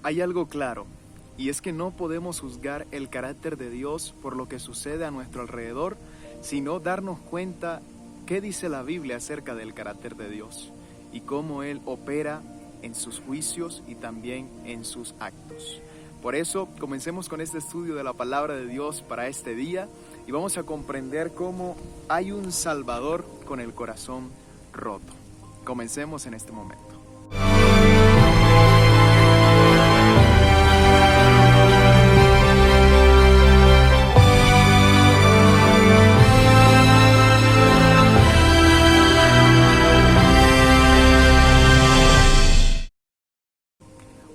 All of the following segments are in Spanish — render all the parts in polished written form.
Hay algo claro, y es que no podemos juzgar el carácter de Dios por lo que sucede a nuestro alrededor, sino darnos cuenta qué dice la Biblia acerca del carácter de Dios y cómo Él opera en sus juicios y también en sus actos. Por eso, comencemos con este estudio de la palabra de Dios para este día y vamos a comprender cómo hay un Salvador con el corazón roto. Comencemos en este momento.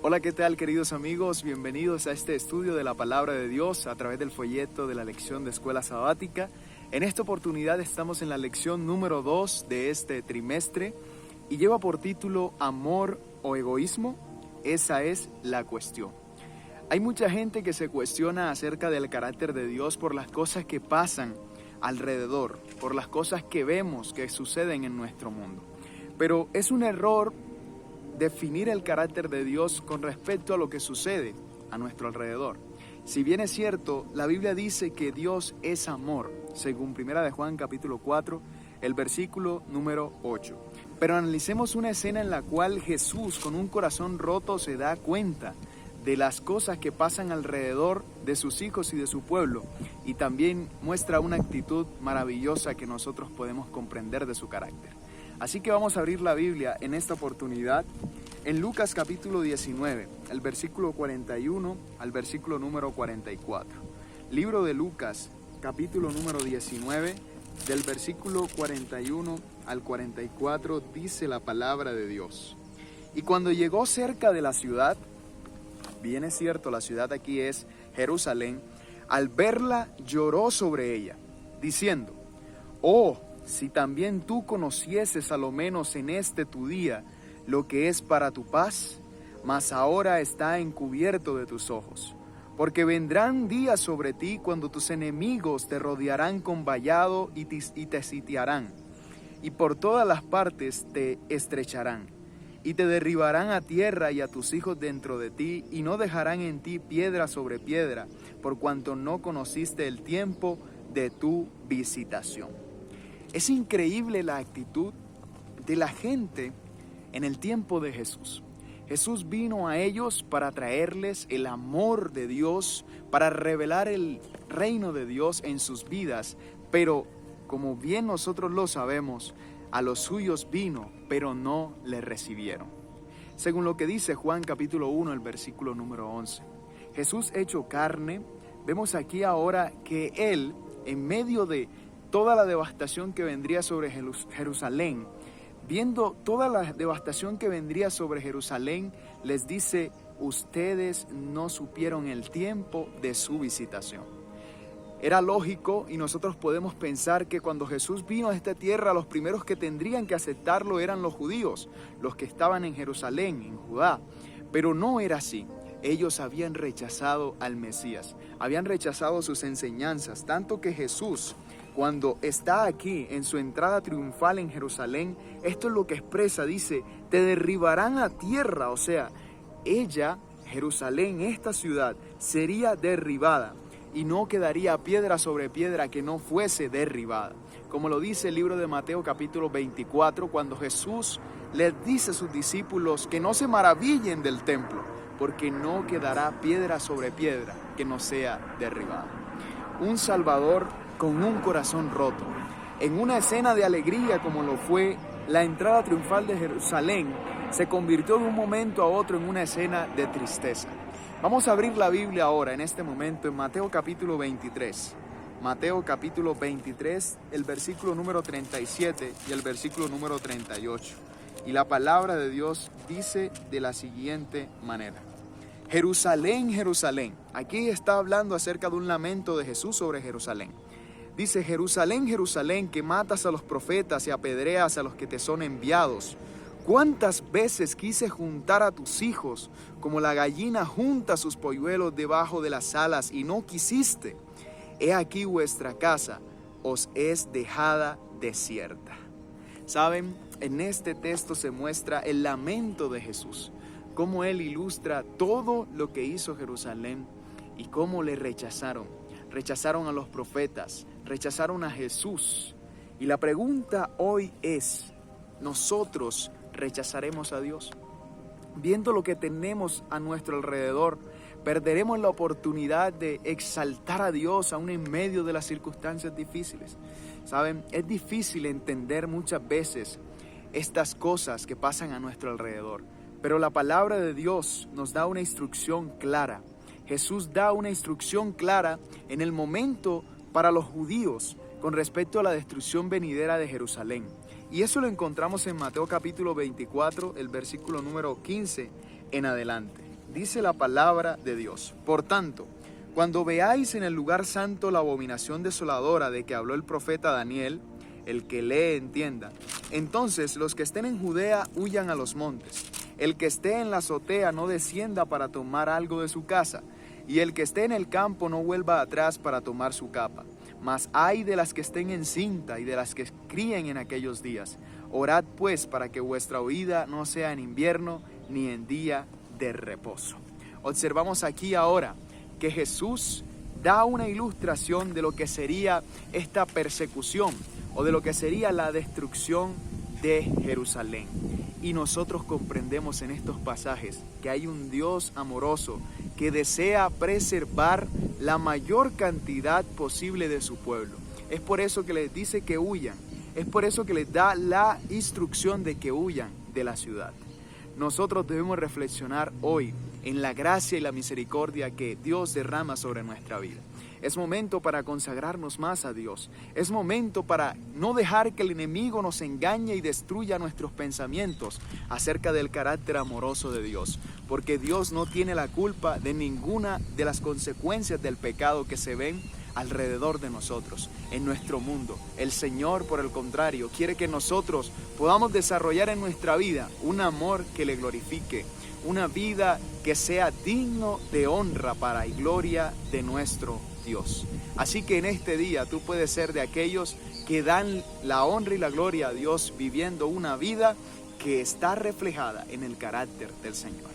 Hola, ¿qué tal, queridos amigos? Bienvenidos a este estudio de la Palabra de Dios a través del folleto de la lección de Escuela Sabática. En esta oportunidad estamos en la lección número 2 de este trimestre y lleva por título ¿Amor o egoísmo? Esa es la cuestión. Hay mucha gente que se cuestiona acerca del carácter de Dios por las cosas que pasan alrededor, por las cosas que vemos que suceden en nuestro mundo. Pero es un error definir el carácter de Dios con respecto a lo que sucede a nuestro alrededor. Si bien es cierto, la Biblia dice que Dios es amor, según 1 de Juan capítulo 4, el versículo número 8. Pero analicemos una escena en la cual Jesús, con un corazón roto, se da cuenta de las cosas que pasan alrededor de sus hijos y de su pueblo, y también muestra una actitud maravillosa que nosotros podemos comprender de su carácter. Así que vamos a abrir la Biblia en esta oportunidad en Lucas capítulo 19, el versículo 41 al versículo número 44. Libro de Lucas capítulo número 19, del versículo 41 al 44 dice la palabra de Dios. Y cuando llegó cerca de la ciudad, bien es cierto, la ciudad aquí es Jerusalén, al verla lloró sobre ella, diciendo: «Oh, si también tú conocieses a lo menos en este tu día lo que es para tu paz, mas ahora está encubierto de tus ojos. Porque vendrán días sobre ti cuando tus enemigos te rodearán con vallado y te sitiarán, y por todas las partes te estrecharán, y te derribarán a tierra y a tus hijos dentro de ti, y no dejarán en ti piedra sobre piedra, por cuanto no conociste el tiempo de tu visitación». Es increíble la actitud de la gente en el tiempo de Jesús. Jesús vino a ellos para traerles el amor de Dios, para revelar el reino de Dios en sus vidas, pero como bien nosotros lo sabemos, a los suyos vino, pero no le recibieron. Según lo que dice Juan capítulo 1, el versículo número 11. Jesús hecho carne, vemos aquí ahora que Él, en medio de toda la devastación que vendría sobre Jerusalén, viendo toda la devastación que vendría sobre Jerusalén, les dice: ustedes no supieron el tiempo de su visitación. Era lógico, y nosotros podemos pensar que cuando Jesús vino a esta tierra, los primeros que tendrían que aceptarlo eran los judíos, los que estaban en Jerusalén, en Judá. Pero no era así. Ellos habían rechazado al Mesías, habían rechazado sus enseñanzas, tanto que Jesús, cuando está aquí en su entrada triunfal en Jerusalén, esto es lo que expresa, dice: te derribarán a tierra, o sea, ella, Jerusalén, esta ciudad, sería derribada y no quedaría piedra sobre piedra que no fuese derribada. Como lo dice el libro de Mateo capítulo 24, cuando Jesús les dice a sus discípulos que no se maravillen del templo, porque no quedará piedra sobre piedra que no sea derribada. Un Salvador con un corazón roto, en una escena de alegría como lo fue la entrada triunfal de Jerusalén, se convirtió de un momento a otro en una escena de tristeza. Vamos a abrir la Biblia ahora, en este momento, en Mateo capítulo 23. Mateo capítulo 23, el versículo número 37 y el versículo número 38. Y la palabra de Dios dice de la siguiente manera: Jerusalén, Jerusalén. Aquí está hablando acerca de un lamento de Jesús sobre Jerusalén. Dice: Jerusalén, Jerusalén, que matas a los profetas y apedreas a los que te son enviados. ¿Cuántas veces quise juntar a tus hijos como la gallina junta sus polluelos debajo de las alas y no quisiste? He aquí vuestra casa os es dejada desierta. ¿Saben? En este texto se muestra el lamento de Jesús cómo él ilustra todo lo que hizo Jerusalén y cómo le rechazaron. Rechazaron a los profetas, rechazaron a Jesús. Y la pregunta hoy es, ¿nosotros rechazaremos a Dios? Viendo lo que tenemos a nuestro alrededor, perderemos la oportunidad de exaltar a Dios aún en medio de las circunstancias difíciles. ¿Saben? Es difícil entender muchas veces estas cosas que pasan a nuestro alrededor, pero la palabra de Dios nos da una instrucción clara. Jesús da una instrucción clara en el momento para los judíos con respecto a la destrucción venidera de Jerusalén. Y eso lo encontramos en Mateo capítulo 24, el versículo número 15 en adelante. Dice la palabra de Dios: por tanto, cuando veáis en el lugar santo la abominación desoladora de que habló el profeta Daniel, el que lee entienda, entonces los que estén en Judea huyan a los montes. El que esté en la azotea no descienda para tomar algo de su casa, y el que esté en el campo no vuelva atrás para tomar su capa. Mas ay de las que estén en cinta y de las que críen en aquellos días. Orad pues para que vuestra huida no sea en invierno ni en día de reposo. Observamos aquí ahora que Jesús da una ilustración de lo que sería esta persecución o de lo que sería la destrucción de Jerusalén. Y nosotros comprendemos en estos pasajes que hay un Dios amoroso que desea preservar la mayor cantidad posible de su pueblo. Es por eso que les dice que huyan. Es por eso que les da la instrucción de que huyan de la ciudad. Nosotros debemos reflexionar hoy en la gracia y la misericordia que Dios derrama sobre nuestra vida. Es momento para consagrarnos más a Dios. Es momento para no dejar que el enemigo nos engañe y destruya nuestros pensamientos acerca del carácter amoroso de Dios. Porque Dios no tiene la culpa de ninguna de las consecuencias del pecado que se ven alrededor de nosotros, en nuestro mundo. El Señor, por el contrario, quiere que nosotros podamos desarrollar en nuestra vida un amor que le glorifique, una vida que sea digno de honra para y gloria de nuestro Dios. Así que en este día tú puedes ser de aquellos que dan la honra y la gloria a Dios viviendo una vida que está reflejada en el carácter del Señor.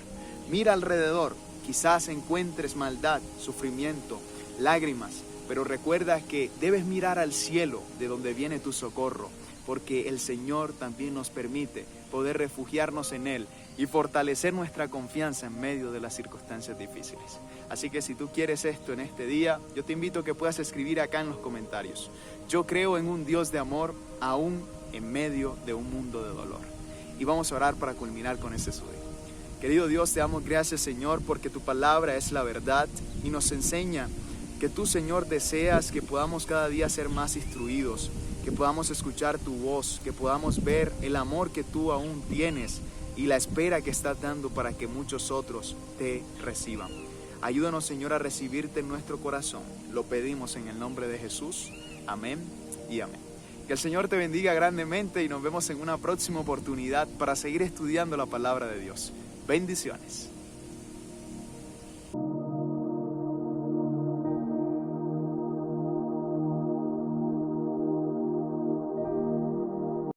Mira alrededor, quizás encuentres maldad, sufrimiento, lágrimas, pero recuerda que debes mirar al cielo de donde viene tu socorro, porque el Señor también nos permite poder refugiarnos en Él y fortalecer nuestra confianza en medio de las circunstancias difíciles. Así que si tú quieres esto en este día, yo te invito a que puedas escribir acá en los comentarios: yo creo en un Dios de amor aún en medio de un mundo de dolor. Y vamos a orar para culminar con este estudio. Querido Dios, te damos gracias, Señor, porque tu palabra es la verdad y nos enseña que tú, Señor, deseas que podamos cada día ser más instruidos, que podamos escuchar tu voz, que podamos ver el amor que tú aún tienes y la espera que estás dando para que muchos otros te reciban. Ayúdanos, Señor, a recibirte en nuestro corazón. Lo pedimos en el nombre de Jesús. Amén y amén. Que el Señor te bendiga grandemente y nos vemos en una próxima oportunidad para seguir estudiando la palabra de Dios. Bendiciones.